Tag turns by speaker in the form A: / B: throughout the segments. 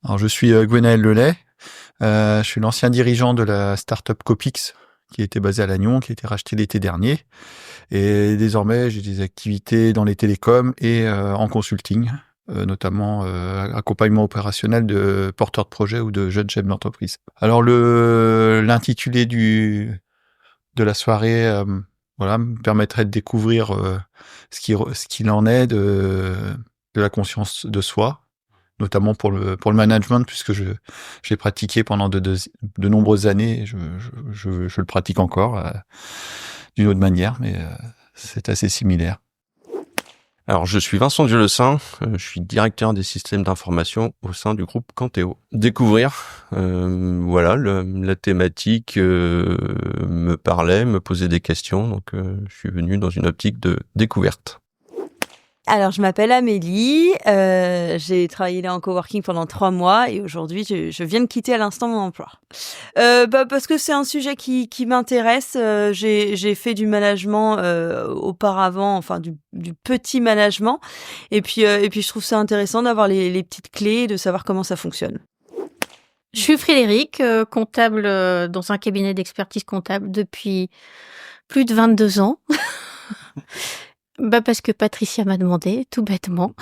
A: Alors, je suis Gwenaël Lelay. Je suis l'ancien dirigeant de la start-up Copix, qui était basée à Lannion, qui a été rachetée l'été dernier. Et désormais, j'ai des activités dans les télécoms et en consulting, notamment accompagnement opérationnel de porteurs de projets ou de jeunes chefs d'entreprise. Alors, l'intitulé de la soirée, voilà, me permettrait de découvrir ce qu'il en est de la conscience de soi, notamment pour le management, puisque j'ai pratiqué pendant de nombreuses années. Et je le pratique encore d'une autre manière, mais c'est assez similaire.
B: Alors, je suis Vincent Dieulesin, je suis directeur des systèmes d'information au sein du groupe Canteo. Découvrir, voilà, la thématique me parlait, me posait des questions, donc je suis venu dans une optique de découverte.
C: Alors, je m'appelle Amélie, j'ai travaillé là en coworking pendant 3 mois et aujourd'hui, je viens de quitter à l'instant mon emploi. Parce que c'est un sujet qui m'intéresse. J'ai fait du management auparavant, enfin du petit management, et puis je trouve ça intéressant d'avoir les petites clés et de savoir comment ça fonctionne.
D: Je suis Frédéric, comptable dans un cabinet d'expertise comptable depuis plus de 22 ans. Parce que Patricia m'a demandé, tout bêtement.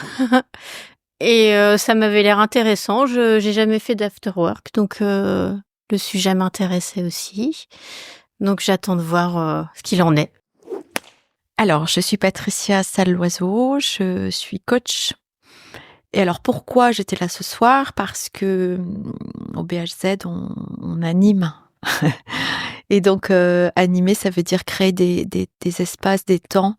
D: Et ça m'avait l'air intéressant. J'ai jamais fait d'afterwork, donc le sujet m'intéressait aussi. Donc j'attends de voir ce qu'il en est.
E: Alors, je suis Patricia Salloiseau, je suis coach. Et alors, pourquoi j'étais là ce soir ? Parce que au BHZ, on anime. Et donc, animer, ça veut dire créer des espaces, des temps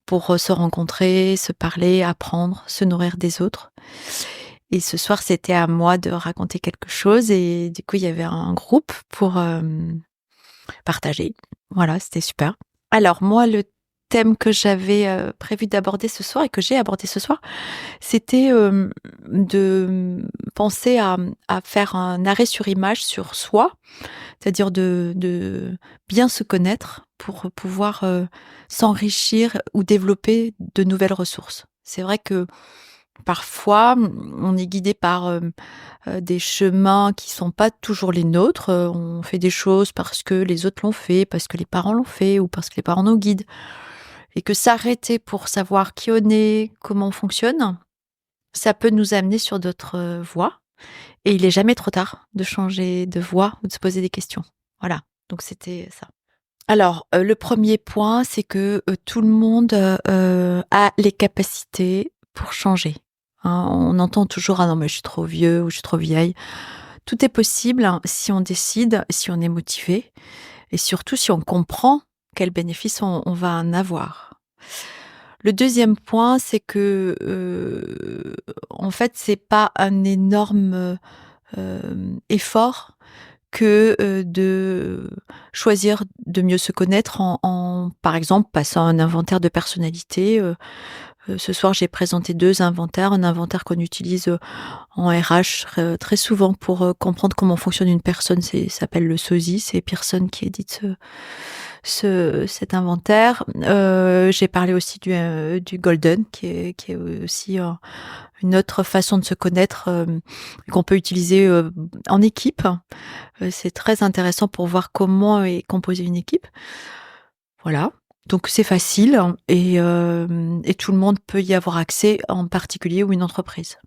E: pour se rencontrer, se parler, apprendre, se nourrir des autres. Et ce soir, c'était à moi de raconter quelque chose. Et du coup, il y avait un groupe pour partager. Voilà, c'était super. Alors, moi, le thème que j'avais prévu d'aborder ce soir et que j'ai abordé ce soir, c'était de penser à faire un arrêt sur image sur soi, c'est-à-dire de bien se connaître pour pouvoir s'enrichir ou développer de nouvelles ressources. C'est vrai que parfois, on est guidé par des chemins qui sont pas toujours les nôtres. On fait des choses parce que les autres l'ont fait, parce que les parents l'ont fait ou parce que les parents nous guident. Et que s'arrêter pour savoir qui on est, comment on fonctionne, ça peut nous amener sur d'autres voies. Et il est jamais trop tard de changer de voie ou de se poser des questions. Voilà, donc c'était ça. Alors, le premier point, c'est que tout le monde a les capacités pour changer. Hein, on entend toujours « Ah non, mais je suis trop vieux ou je suis trop vieille ». Tout est possible si on décide, si on est motivé et surtout si on comprend quels bénéfices on va en avoir. Le deuxième point, c'est que en fait, c'est pas un énorme effort que de choisir de mieux se connaître en par exemple, passant un inventaire de personnalité. Ce soir, j'ai présenté 2 inventaires. Un inventaire qu'on utilise en RH très souvent pour comprendre comment fonctionne une personne. Ça s'appelle le SOSI. C'est Pearson qui édite cet inventaire. J'ai parlé aussi du Golden, qui est aussi une autre façon de se connaître qu'on peut utiliser en équipe. C'est très intéressant pour voir comment est composée une équipe. Voilà. Donc c'est facile et tout le monde peut y avoir accès, en particulier ou une entreprise.